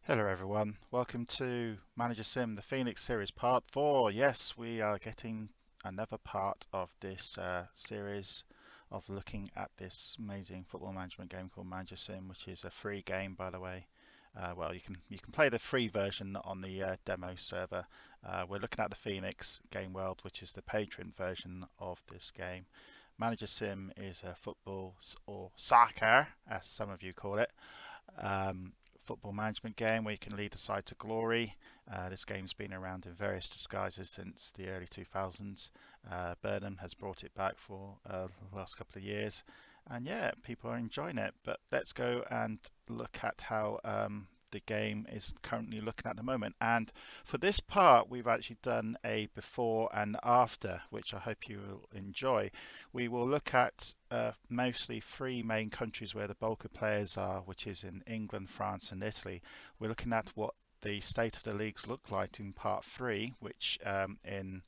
Hello everyone, welcome to Managersim, the Phoenix series part 4. Yes, we are getting another part of this series of looking at this amazing football management game called Managersim, which is a free game, by the way. Well, you can play the free version on the demo server. We're looking at the Phoenix game world, which is the patron version of this game. Managersim is a football or soccer, as some of you call it, um, football management game where you can lead a side to glory. This game's been around in various disguises since the early 2000s. Burnham has brought it back for the last couple of years, and yeah, people are enjoying it. But let's go and look at how the game is currently looking at the moment. And for this part, we've actually done a before and after, which I hope you will enjoy. We will look at mostly three main countries where the bulk of players are, which is in England, France, and Italy. We're looking at what the state of the leagues look like in part three, which in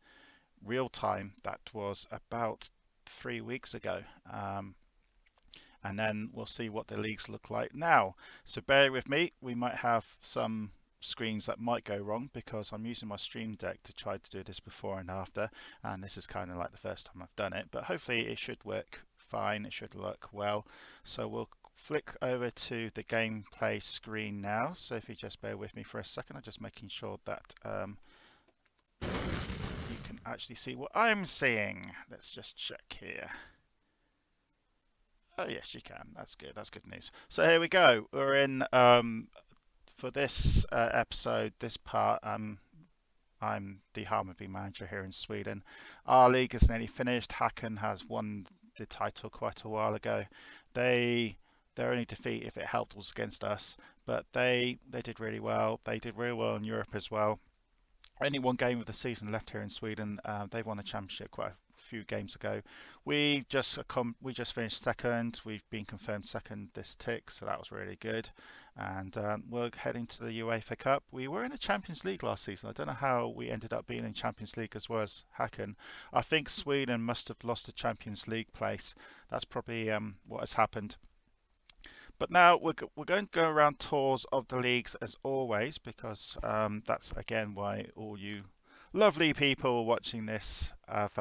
real time that was about 3 weeks ago. And then we'll see what the leagues look like now. So bear with me, we might have some screens that might go wrong because I'm using my Stream Deck to try to do this before and after, and this is kind of like the first time I've done it, but hopefully it should work fine, it should look well. So we'll flick over to the gameplay screen now. So if you just bear with me for a second, I'm just making sure that you can actually see what I'm seeing. Let's just check here. Oh yes, you can. That's good. That's good news. So here we go. We're in for this episode, this part. I'm the Hammarby manager here in Sweden. Our league is nearly finished. Häcken has won the title quite a while ago. Their only defeat, if it helped, was against us, but they did really well. They did really well in Europe as well. Only one game of the season left here in Sweden. They won the championship quite a few games ago. We just finished second. We've been confirmed second this tick, so that was really good. And we're heading to the UEFA Cup. We were in the Champions League last season. I don't know how we ended up being in Champions League as well as Häcken. I think Sweden must have lost the Champions League place. That's probably what has happened. But now we're going to go around tours of the leagues as always, because that's again why all you lovely people watching this have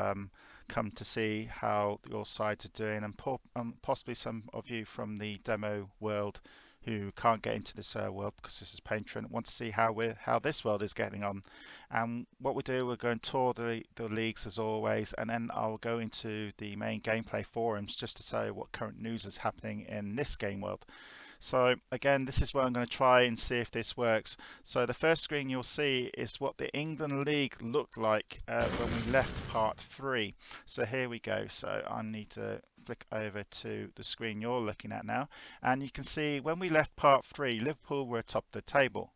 come to see how your sides are doing, and possibly some of you from the demo world who can't get into this world because this is Patreon want to see how this world is getting on. And what we do, we're going to tour the leagues as always, and then I'll go into the main gameplay forums just to say what current news is happening in this game world. So again, this is where I'm going to try and see if this works. So the first screen you'll see is what the England League looked like when we left part 3. So here we go. So I need to flick over to the screen you're looking at now. And you can see when we left part 3, Liverpool were atop the table.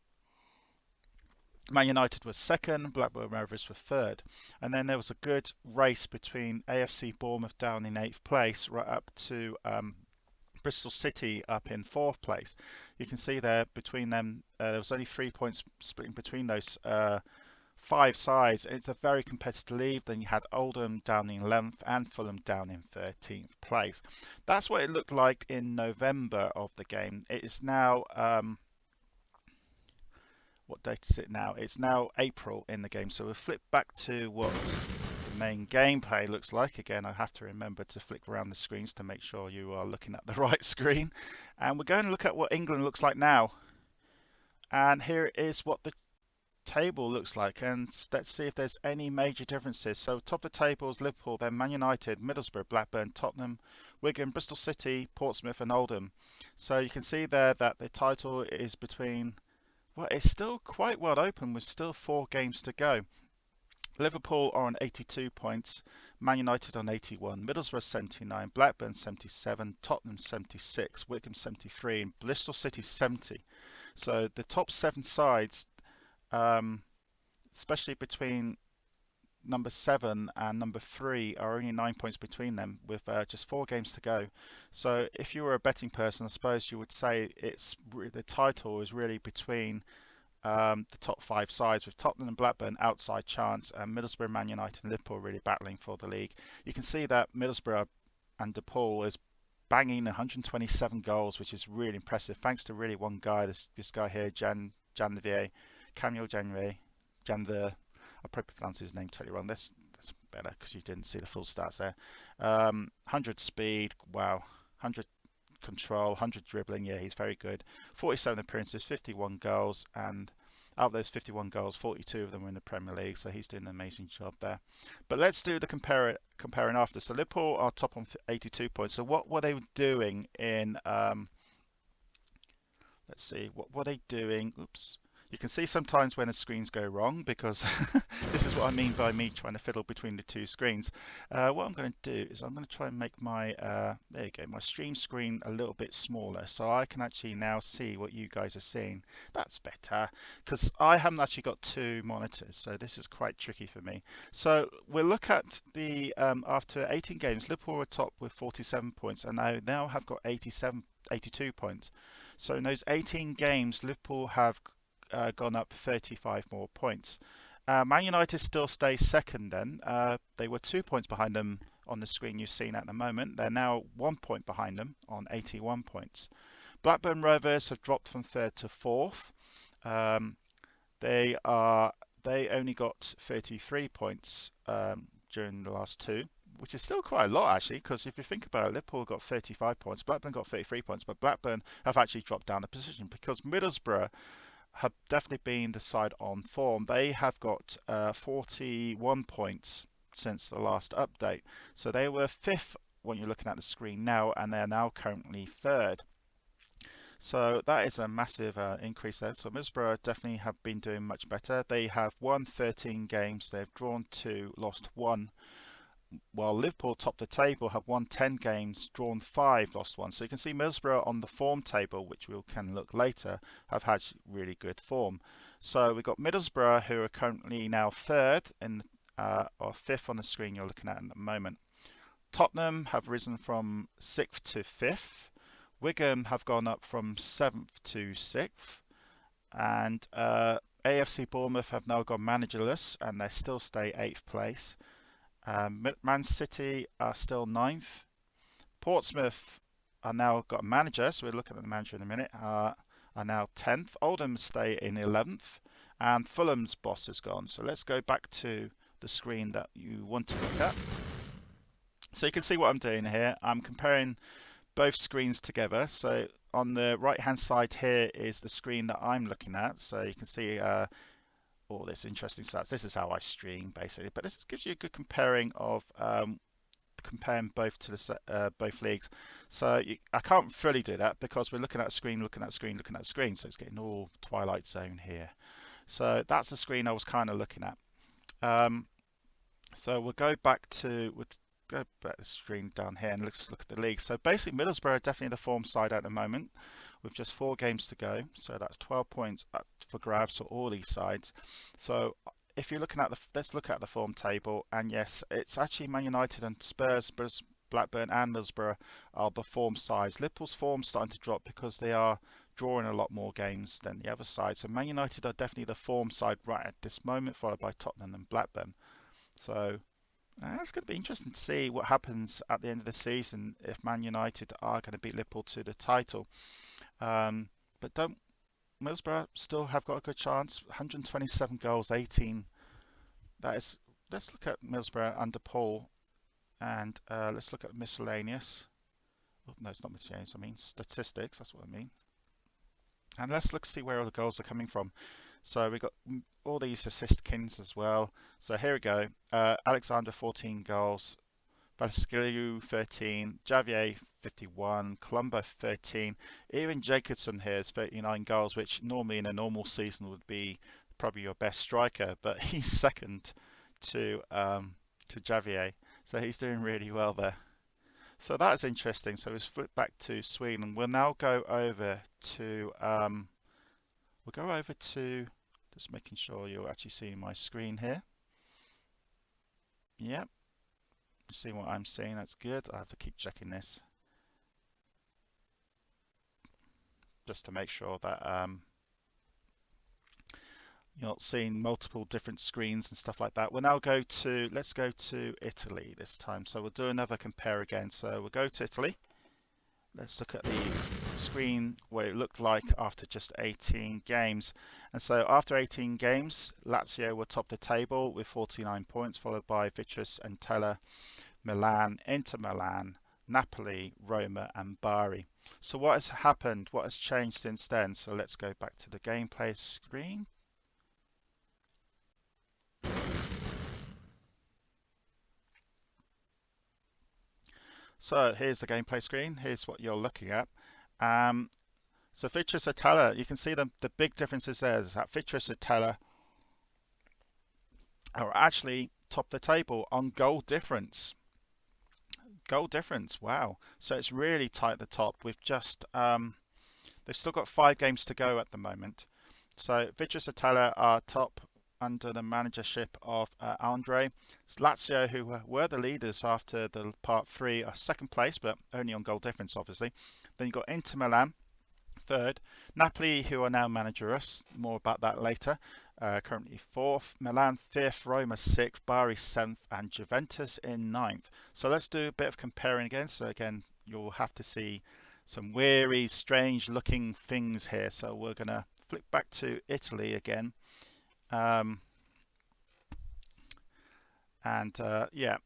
Man United was second, Blackburn Rovers were third. And then there was a good race between AFC Bournemouth down in 8th place right up to Bristol City up in 4th place. You can see there between them, there was only 3 points splitting between those 5 sides. It's a very competitive league. Then you had Oldham down in 11th and Fulham down in 13th place. That's what it looked like in November of the game. It is now, what date is it now? It's now April in the game. So we'll flip back to what the main gameplay looks like. Again, I have to remember to flick around the screens to make sure you are looking at the right screen. And we're going to look at what England looks like now. And here is what the table looks like, and let's see if there's any major differences. So top of the table is Liverpool, then Man United, Middlesbrough, Blackburn, Tottenham, Wigan, Bristol City, Portsmouth and Oldham. So you can see there that the title is between, well, it's still quite well open with still 4 games to go. Liverpool are on 82 points, Man United on 81, Middlesbrough 79, Blackburn 77, Tottenham 76, Wigan 73 and Bristol City 70. So the top 7 sides, especially between number 7 and number 3, are only 9 points between them with just 4 games to go. So if you were a betting person, I suppose you would say the title is really between the top 5 sides, with Tottenham and Blackburn outside chance, and Middlesbrough, Man United and Liverpool really battling for the league. You can see that Middlesbrough and De Paul is banging 127 goals, which is really impressive, thanks to really one guy, this guy here, Jan Janvier, Camille Janvier. I probably pronounced his name totally wrong. That's better because you didn't see the full stats there. 100 speed, wow. 100 control, 100 dribbling, yeah, he's very good. 47 appearances, 51 goals, and out of those 51 goals, 42 of them were in the Premier League, so he's doing an amazing job there. But let's do the comparing after. So Liverpool are top on 82 points. So what were they doing in let's see, what were they doing? Oops. You can see sometimes when the screens go wrong because this is what I mean by me trying to fiddle between the two screens. What I'm going to do is I'm going to try and make my, there you go, my stream screen a little bit smaller so I can actually now see what you guys are seeing. That's better because I haven't actually got two monitors, so this is quite tricky for me. So we'll look at the, after 18 games, Liverpool were top with 47 points and now have got 82 points. So in those 18 games, Liverpool have gone up 35 more points. Man United still stay second then. They were 2 points behind them on the screen you've seen at the moment. They're now 1 point behind them on 81 points. Blackburn Rovers have dropped from third to fourth. They only got 33 points during the last two, which is still quite a lot actually, because if you think about it, Liverpool got 35 points, Blackburn got 33 points, but Blackburn have actually dropped down a position because Middlesbrough have definitely been the side on form. They have got 41 points since the last update. So they were fifth when you're looking at the screen now, and they're now currently third. So that is a massive increase there. So Middlesbrough definitely have been doing much better. They have won 13 games. They've drawn 2, lost 1. While Liverpool top the table have won 10 games, drawn 5, lost 1. So you can see Middlesbrough on the form table, which we can look later, have had really good form. So we've got Middlesbrough, who are currently now third in, or fifth on the screen you're looking at the moment. Tottenham have risen from 6th to 5th. Wigan have gone up from 7th to 6th. And AFC Bournemouth have now gone managerless, and they still stay 8th place. Man City are still 9th. Portsmouth are now got a manager, so we're looking at the manager in a minute, are now 10th. Oldham stay in 11th, and Fulham's boss is gone. So let's go back to the screen that you want to look at. So you can see what I'm doing here. I'm comparing both screens together. So on the right hand side here is the screen that I'm looking at. So you can see all this interesting stats. This is how I stream basically, but this gives you a good comparing of comparing both to the both leagues. So I can't fully do that because we're looking at a screen, looking at a screen, looking at a screen. So it's getting all Twilight Zone here. So that's the screen I was kind of looking at. So we'll go back to the screen down here and let's look at the league. So basically Middlesbrough are definitely the form side at the moment with just 4 games to go. So that's 12 points up for grabs for all these sides. So if you're looking at let's look at the form table, and yes, it's actually Man United and Spurs, Blackburn and Middlesbrough are the form sides. Liverpool's form's starting to drop because they are drawing a lot more games than the other side. So Man United are definitely the form side right at this moment, followed by Tottenham and Blackburn. So it's going to be interesting to see what happens at the end of the season if Man United are going to beat Liverpool to the title. But don't Middlesbrough still have got a good chance. 127 goals, 18. That is. Let's look at Middlesbrough under Paul, and let's look at miscellaneous. Oh, no, it's not miscellaneous. I mean statistics. That's what I mean. And let's see where all the goals are coming from. So we got all these assist kings as well. So here we go. Alexander 14 goals, Vasquilio 13, Javier 51, Colombo 13. Even Jacobson here is 39 goals, which normally in a normal season would be probably your best striker, but he's second to Javier. So he's doing really well there. So that's interesting. So let's flip back to Sweden. We'll now go over to just making sure you're actually seeing my screen here. Yep. See what I'm seeing, that's good. I have to keep checking this just to make sure that you're not seeing multiple different screens and stuff like that. We'll now let's go to Italy this time. So we'll do another compare again. So we'll go to Italy. Let's look at the screen what it looked like after just 18 games. And so after 18 games, Lazio were top the table with 49 points, followed by Vitesse and Tella, Milan, Inter Milan, Napoli, Roma, and Bari. So what has happened? What has changed since then? So let's go back to the gameplay screen. So here's the gameplay screen. Here's what you're looking at. So Vitesse Atella, you can see the big differences there is that Vitesse Atella are actually top the table on goal difference. Goal difference, wow. So it's really tight at the top with just, they've still got 5 games to go at the moment. So Vitesse Atella are top under the managership of Andre. Lazio, who were the leaders after the part 3, are second place, but only on goal difference, obviously. Then you've got Inter Milan, third. Napoli, who are now Managersim, more about that later, currently fourth. Milan fifth, Roma sixth, Bari seventh, and Juventus in ninth. So let's do a bit of comparing again. So again, you'll have to see some weary, strange looking things here. So we're going to flick back to Italy again. Yeah,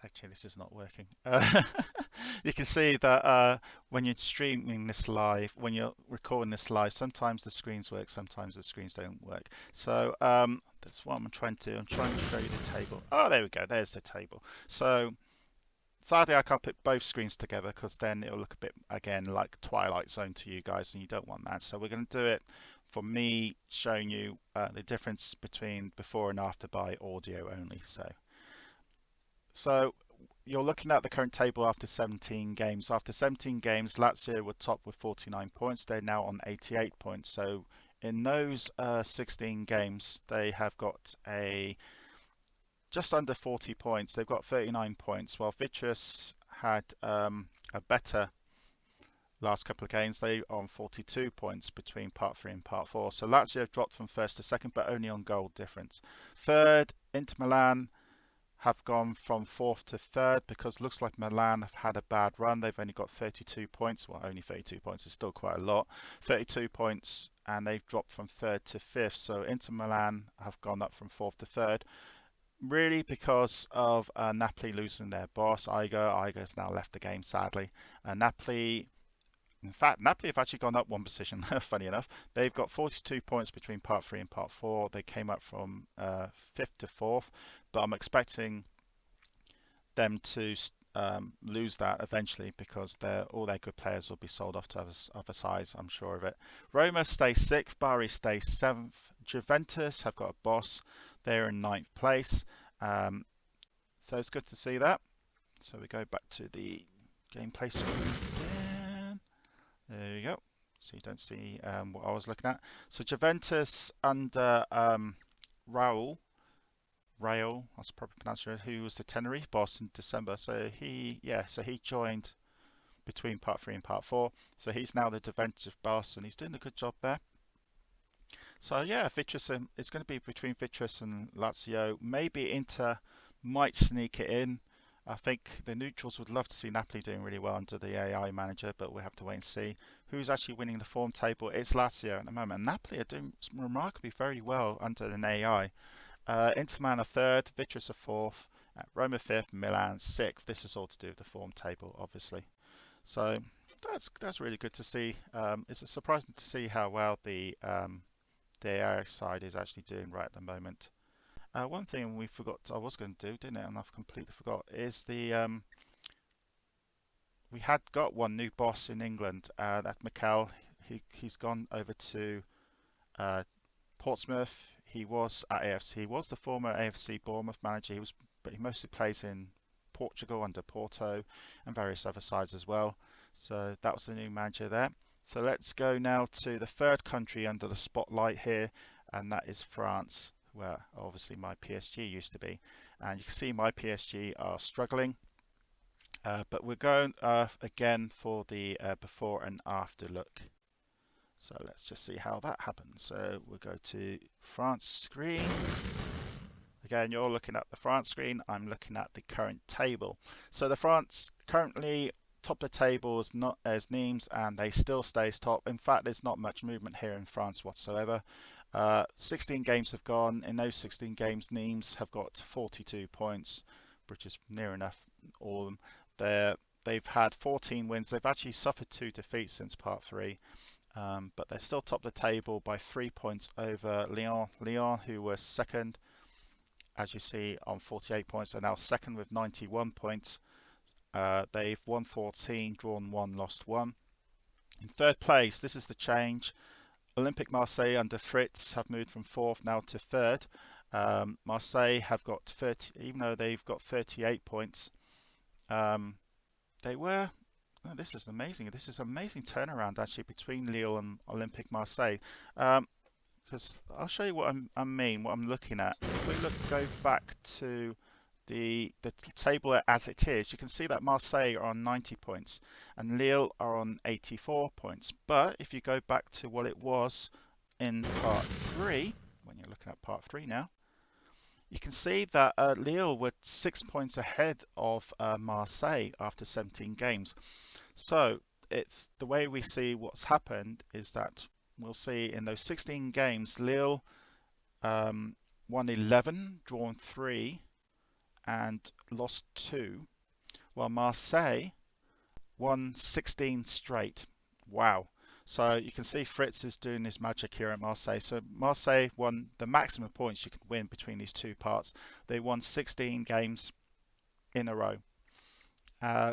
actually this is not working. You can see that when you're streaming this live, when you're recording this live, sometimes the screens work, sometimes the screens don't work. So that's what I'm trying to do. I'm trying to show you the table. Oh, there we go. There's the table. So sadly, I can't put both screens together because then it'll look a bit, again, like Twilight Zone to you guys, and you don't want that. So we're going to do it for me showing you the difference between before and after by audio only. So you're looking at the current table after 17 games. After 17 games, Lazio were top with 49 points. They're now on 88 points. So in those 16 games, they have got a just under 40 points. They've got 39 points, while Vitesse had a better last couple of games. They are on 42 points between part 3 and part 4. So Lazio have dropped from first to second, but only on goal difference. Third, Inter Milan have gone from fourth to third because looks like Milan have had a bad run. They've only got 32 points. Well, only 32 points is still quite a lot. 32 points, and they've dropped from third to fifth. So Inter Milan have gone up from fourth to third, really because of Napoli losing their boss, Igo. Igo's now left the game, sadly. Napoli, in fact, Napoli have actually gone up one position, funny enough. They've got 42 points between part 3 and part 4. They came up from 5th to 4th, but I'm expecting them to lose that eventually because all their good players will be sold off to other sides, I'm sure of it. Roma stays 6th, Bari stays 7th. Juventus have got a boss. They're in 9th place. So it's good to see that. So we go back to the gameplay screen again. There you go. So you don't see what I was looking at. So Juventus under Raul, that's probably pronounced it, who was the Tenerife boss in December. So he joined between part 3 and part 4. So he's now the defensive boss, and he's doing a good job there. So yeah, Vitesse, it's going to be between Vitesse and Lazio. Maybe Inter might sneak it in. I think the neutrals would love to see Napoli doing really well under the AI manager, but we'll have to wait and see. Who's actually winning the form table? It's Lazio at the moment. Napoli are doing remarkably very well under an AI. Inter Milan are third, Vitesse are fourth, Roma fifth, Milan sixth. This is all to do with the form table, obviously. So that's really good to see. It's surprising to see how well the AI side is actually doing right at the moment. One thing we forgot I was going to do, didn't it, and I've completely forgot, is we had got one new boss in England. That's Mikel. He's gone over to uh, Portsmouth. He was at AFC. He was the former AFC Bournemouth manager. But he mostly plays in Portugal under Porto and various other sides as well. So that was the new manager there. So let's go now to the third country under the spotlight here, and that is France, where obviously my PSG used to be. And you can see my PSG are struggling. But we're going again for the before and after look. So let's just see how that happens. So we'll go to France screen. Again, you're looking at the France screen. I'm looking at the current table. So the France currently top of the table as not as Nimes, and they still stays top. In fact, there's not much movement here in France whatsoever. 16 games have gone. In those 16 games, Nimes have got 42 points, which is near enough all of them. They've had 14 wins. They've actually suffered 2 defeats since part 3, but they're still top of the table by 3 points over Lyon. Lyon, who were second, as you see, on 48 points, are now second with 91 points. They've won 14, drawn 1, lost 1. In third place, this is the change. Olympique Marseille under Fritz have moved from 4th now to 3rd. Marseille have got 30, even though they've got 38 points. They were, oh, this is amazing. This is an amazing turnaround actually between Lille and Olympique Marseille. Because I'll show you what I mean, what I'm looking at. If we go back to the table as it is, you can see that Marseille are on 90 points and Lille are on 84 points. But if you go back to what it was in part 3, when you're looking at part 3 now, you can see that Lille were 6 points ahead of Marseille after 17 games. So it's the way we see what's happened is that we'll see in those 16 games, Lille won 11, drawn 3, and lost 2, while Marseille won 16 straight. Wow. So you can see Fritz is doing his magic here at Marseille. So Marseille won the maximum points you could win between these two parts. They won 16 games in a row.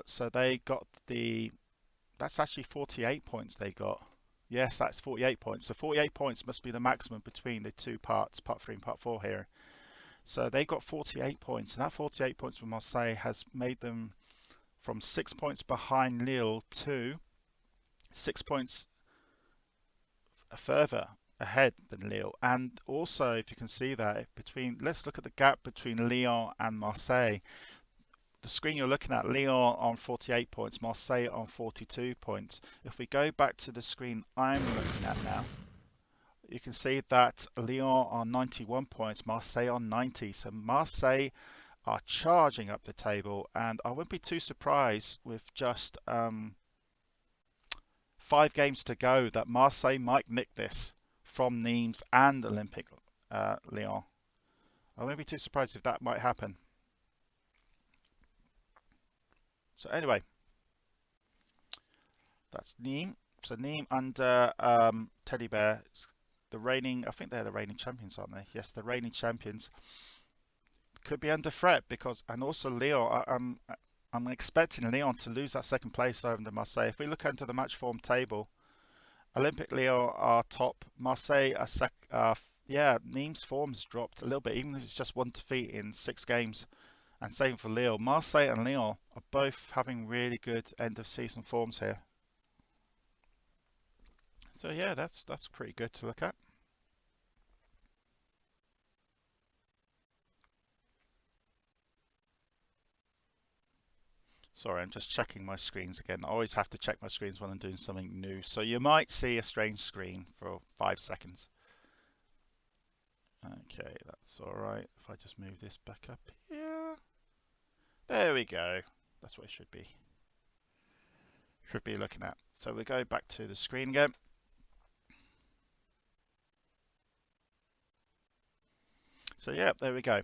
So they got that's actually 48 points they got. Yes, that's 48 points. So 48 points must be the maximum between the two parts, part 3 and part 4 here. So they got 48 points, and that 48 points for Marseille has made them from 6 points behind Lille to 6 points further ahead than Lille. And also, if you can see that let's look at the gap between Lyon and Marseille. The screen you're looking at, Lyon on 48 points, Marseille on 42 points. If we go back to the screen I'm looking at now, you can see that Lyon on 91 points, Marseille on 90. So Marseille are charging up the table, and I wouldn't be too surprised with just 5 games to go that Marseille might nick this from Nimes and Olympique Lyon. I wouldn't be too surprised if that might happen. So anyway, that's Nîmes. So Nîmes under Teddy Bear, the reigning, I think they're the reigning champions, aren't they? Yes, the reigning champions. Could be under threat because, and also Lyon, I'm expecting Lyon to lose that second place over to Marseille. If we look into the match form table, Olympique Lyon are top, Marseille are yeah, Nîmes' form's dropped a little bit, even if it's just 1 defeat in 6 games. And same for Lille. Marseille and Lyon are both having really good end of season forms here. So yeah, that's pretty good to look at. Sorry, I'm just checking my screens again. I always have to check my screens when I'm doing something new. So you might see a strange screen for 5 seconds. Okay, that's alright. If I just move this back up here. There we go. That's what it should be. Should be looking at. So we go back to the screen again. So yeah, there we go.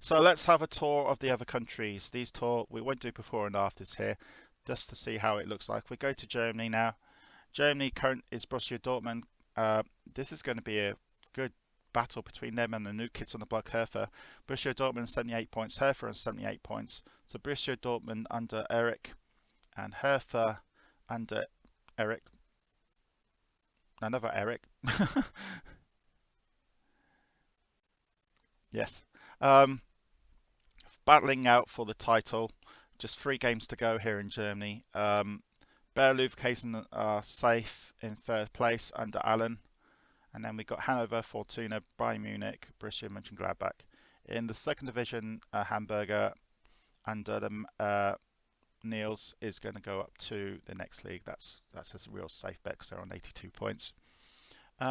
So let's have a tour of the other countries. These we won't do before and afters here, just to see how it looks like. We go to Germany now. Germany current is Borussia Dortmund. This is going to be a good battle between them and the new kids on the block, Hertha. Borussia Dortmund 78 points, Hertha on 78 points. So Borussia Dortmund under Eric and Hertha under Eric. Another Eric. Yes. Battling out for the title. Just 3 games to go here in Germany. Bayer Leverkusen are safe in 3rd place under Allen. And then we got Hanover, Fortuna, Bayern Munich, Borussia Mönchengladbach. In the 2nd division, Hamburger under the Niels is going to go up to the next league. That's a real safe bet because they're on 82 points.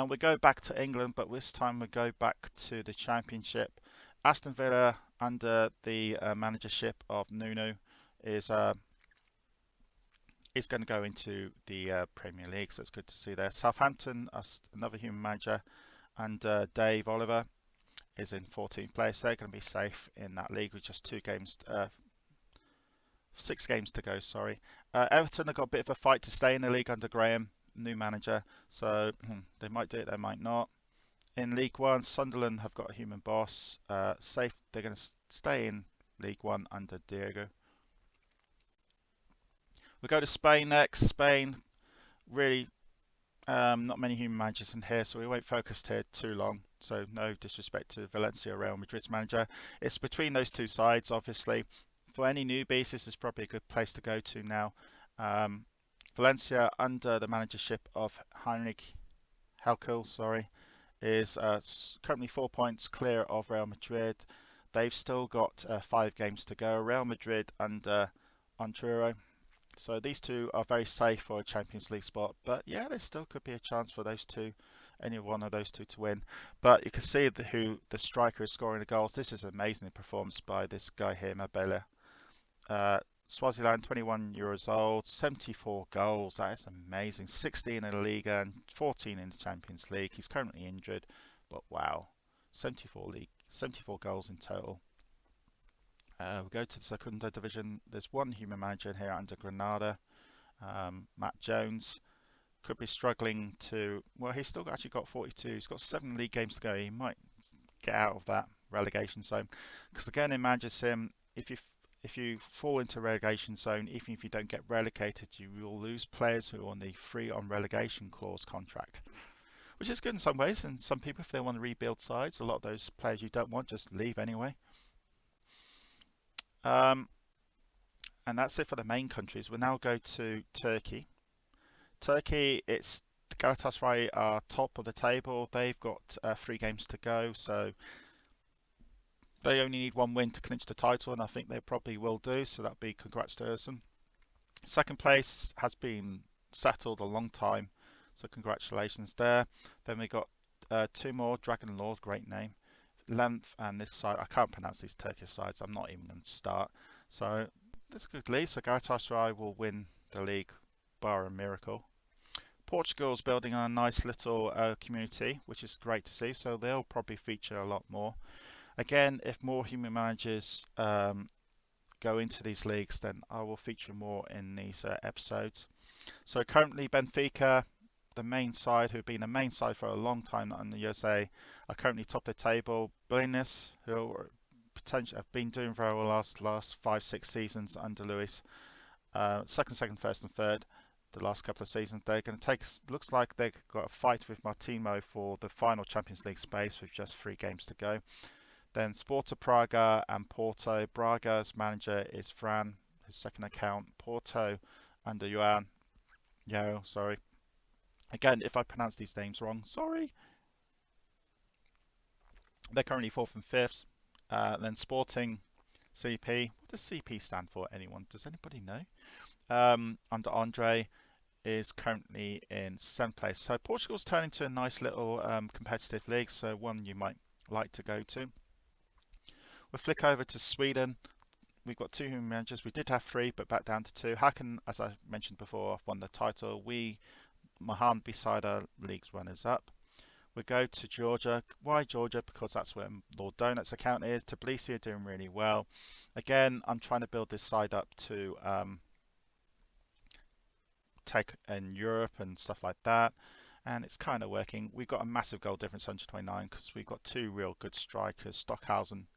We go back to England, but this time we go back to the Championship. Aston Villa under the managership of Nuno is is going to go into the Premier League, so it's good to see there. Southampton, another human manager, and Dave Oliver is in 14th place. They're going to be safe in that league with just 6 games to go. Sorry, Everton have got a bit of a fight to stay in the league under Graham, new manager. So they might do it, they might not. In League One, Sunderland have got a human boss. Safe, they're going to stay in League One under Diego. We go to Spain next. Spain, really not many human managers in here, so we won't focus here too long. So no disrespect to Valencia, Real Madrid's manager. It's between those two sides, obviously. For any newbies, this is probably a good place to go to now. Valencia, under the managership of Heinrich Helkel, is currently 4 points clear of Real Madrid. They've still got 5 games to go. Real Madrid under Ontruro. So these two are very safe for a Champions League spot, but yeah, there still could be a chance for those two, any one of those two to win. But you can see who the striker is scoring the goals. This is an amazing performance by this guy here, Mabele. Swaziland, 21 years old, 74 goals. That is amazing. 16 in the Liga and 14 in the Champions League. He's currently injured, but wow, 74 goals in total. We go to the Segunda Division. There's one human manager here under Granada, Matt Jones. Could be struggling to. Well, he's still actually got 42. He's got 7 league games to go. He might get out of that relegation zone. Because again, in Managersim, if you fall into relegation zone, even if you don't get relegated, you will lose players who are on the free on relegation clause contract, which is good in some ways. And some people, if they want to rebuild sides, a lot of those players you don't want just leave anyway. Um, and that's it for the main countries. We'll now go to Turkey. Turkey, it's Galatasaray are top of the table. They've got 3 games to go, so they only need 1 win to clinch the title, and I think they probably will do. So that'll be congrats to Ersin. Second place has been settled a long time, so congratulations there. Then we got 2 more. Dragon Lord, great name. Length and this side, I can't pronounce these Turkish sides. I'm not even going to start. So that's a good lead. So Galatasaray will win the league bar a miracle. Portugal's building a nice little community, which is great to see. So they'll probably feature a lot more. Again, if more human managers go into these leagues, then I will feature more in these episodes. So currently Benfica, the main side, who've been a main side for a long time in the USA, are currently top of the table. Blanes, who potentially have been doing very well last 5-6 seasons under Luis. Second, first, and third. The last couple of seasons, they're going to take. Looks like they've got a fight with Martimo for the final Champions League space with just 3 games to go. Then Sparta Praga and Porto. Braga's manager is Fran, his second account. Porto under Yo, sorry. Again, if I pronounce these names wrong, sorry. They're currently 4th and 5th. Then Sporting CP. What does CP stand for? Anyone? Does anybody know? Under Andre is currently in 7th place. So Portugal's turned into a nice little competitive league, so one you might like to go to. We'll flick over to Sweden. We've got 2 human managers. We did have 3, but back down to 2. Hakan, as I mentioned before, have won the title. Mahan beside our league's runners up. We go to Georgia. Why Georgia? Because that's where Lord Donut's account is. Tbilisi are doing really well. Again, I'm trying to build this side up to take in Europe and stuff like that, and it's kind of working. We've got a massive goal difference, 129, because we've got 2 real good strikers. Stockhausen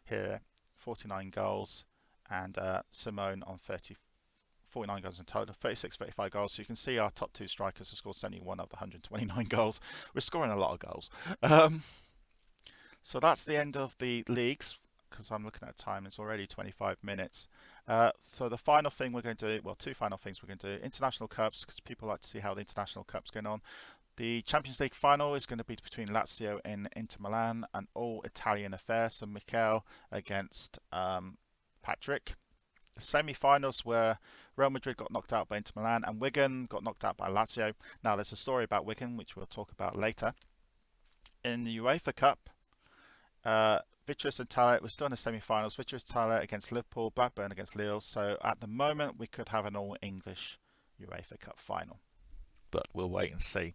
here, 49 goals, and Simone on 49 goals in total, 36, 35 goals. So you can see our top 2 strikers have scored 71 of the 129 goals. We're scoring a lot of goals. So that's the end of the leagues, because I'm looking at time. It's already 25 minutes. So the final thing we're going to do, well, 2 final things we're going to do. International Cups, because people like to see how the International Cup's going on. The Champions League final is going to be between Lazio and Inter Milan, an all-Italian affair. So Mikel against Patrick. The semi-finals were Real Madrid got knocked out by Inter Milan and Wigan got knocked out by Lazio. Now there's a story about Wigan which we'll talk about later. In the UEFA Cup, Vitesse and Talet we're still in the semi-finals. Vitesse Talet against Liverpool, Blackburn against Lille. So at the moment we could have an all-English UEFA Cup final. But we'll wait and see.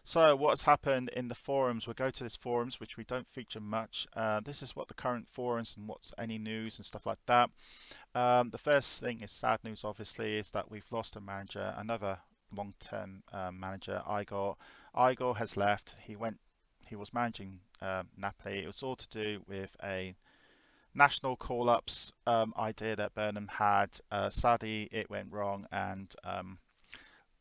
So what's happened in the forums? We'll go to this forums, which we don't feature much. This is what the current forums and what's any news and stuff like that. The first thing is sad news, obviously, is that we've lost a manager, another long-term manager, Igor. Igor has left. He was managing Napoli. It was all to do with a national call-ups idea that Burnham had. Sadly, it went wrong, and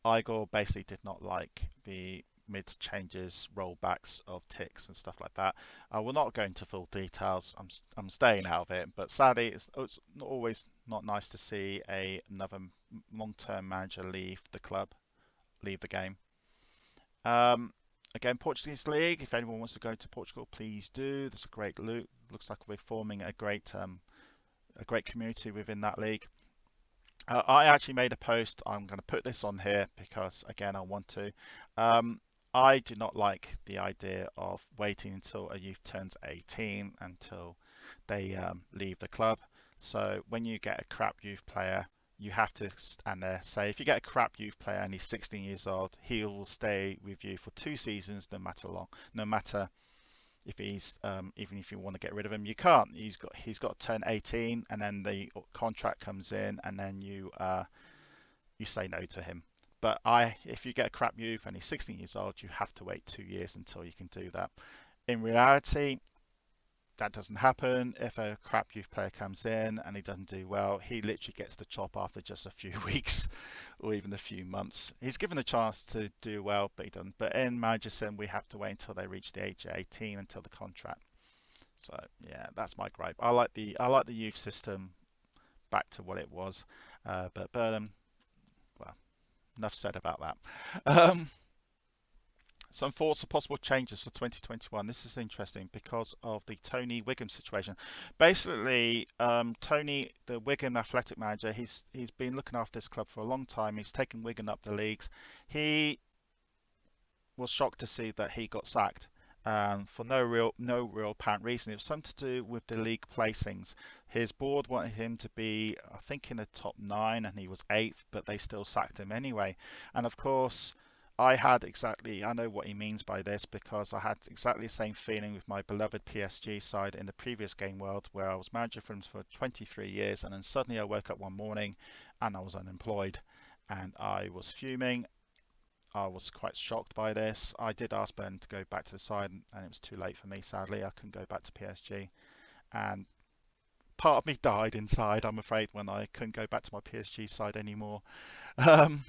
Igor basically did not like the mid changes, rollbacks of ticks and stuff like that. I will not go into full details. I'm staying out of it, but sadly, it's always not nice to see another long-term manager leave the club, leave the game. Um, Again, Portuguese league. If anyone wants to go to Portugal, please do. That's a great look. Looks like we're forming a great community within that league. I actually made a post. I'm going to put this on here because, again, I want to. Um, I do not like the idea of waiting until a youth turns 18 until they leave the club. So when you get a crap youth player, you have to stand there. Say if you get a crap youth player and he's 16 years old, he will stay with you for 2 seasons, no matter if he's even if you want to get rid of him, you can't. He's got to turn 18, and then the contract comes in, and then you say no to him. But if you get a crap youth and he's 16 years old, you have to wait 2 years until you can do that. In reality, that doesn't happen. If a crap youth player comes in and he doesn't do well, he literally gets the chop after just a few weeks or even a few months. He's given a chance to do well, but he doesn't. But in Managersim, we have to wait until they reach the age of 18 until the contract. So yeah, that's my gripe. I like the youth system back to what it was, but Burnham, well, enough said about that. Um, some thoughts of possible changes for 2021. This is interesting because of the Tony Wiggum situation. Basically, Tony, the Wigan athletic manager, he's been looking after this club for a long time. He's taken Wigan up the leagues. He was shocked to see that he got sacked for no real apparent reason. It was something to do with the league placings. His board wanted him to be, I think, in the top 9, and he was 8th, but they still sacked him anyway. And of course, I know what he means by this because I had exactly the same feeling with my beloved PSG side in the previous game world, where I was manager for them for 23 years, and then suddenly I woke up one morning and I was unemployed, and I was fuming. I was quite shocked by this. I did ask Ben to go back to the side, and it was too late for me, sadly. I couldn't go back to PSG. And part of me died inside, I'm afraid, when I couldn't go back to my PSG side anymore. Um,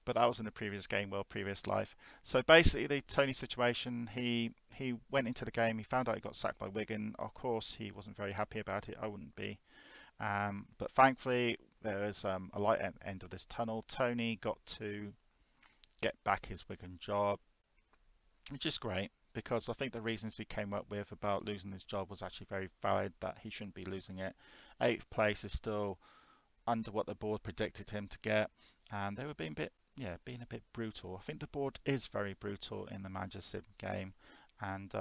but that was in the previous game, well, previous life. So basically, the Tony situation, he went into the game, he found out he got sacked by Wigan. Of course, he wasn't very happy about it. I wouldn't be. But thankfully, there is a light at the end of this tunnel. Tony got to get back his Wigan job, which is great because I think the reasons he came up with about losing his job was actually very valid, that he shouldn't be losing it. 8th place is still under what the board predicted him to get, and they were being a bit brutal. I think the board is very brutal in the Managersim game, and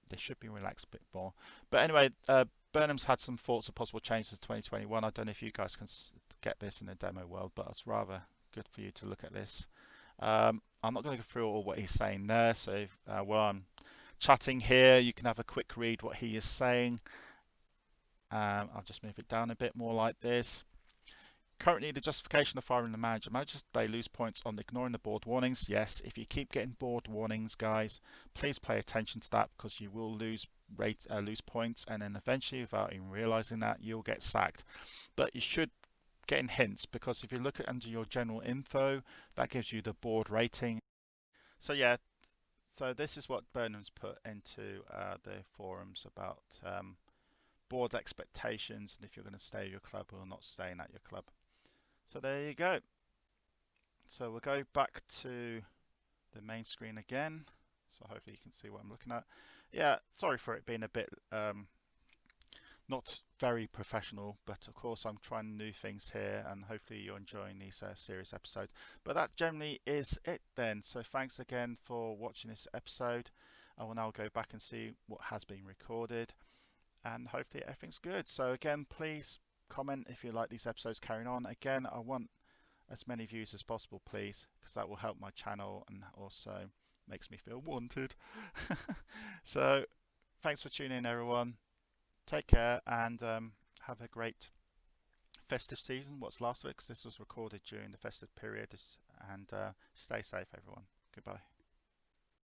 they should be relaxed a bit more. But anyway, Burnham's had some thoughts of possible changes to 2021. I don't know if you guys can get this in the demo world, but it's rather good for you to look at this. I'm not going to go through all what he's saying there, so while I'm chatting here, you can have a quick read what he is saying. I'll just move it down a bit more like this. Currently, the justification of firing the manager. Managers, they lose points on ignoring the board warnings. Yes, if you keep getting board warnings, guys, please pay attention to that because you will lose points, and then eventually, without even realizing that, you'll get sacked. But you should getting hints because if you look at under your general info, that gives you the board rating. So yeah, so this is what Burnham's put into the forums about board expectations and if you're going to stay at your club or not staying at your club. So there you go. So we'll go back to the main screen again. So hopefully you can see what I'm looking at. Yeah, sorry for it being a bit not very professional, but of course I'm trying new things here and hopefully you're enjoying these series episodes. But that generally is it then. So thanks again for watching this episode. I will now go back and see what has been recorded and hopefully everything's good. So again, please comment if you like these episodes carrying on. Again, I want as many views as possible, please, because that will help my channel and also makes me feel wanted. So thanks for tuning in, everyone. Take care and have a great festive season. What's last week? 'Cause this was recorded during the festive period. And stay safe, everyone. Goodbye.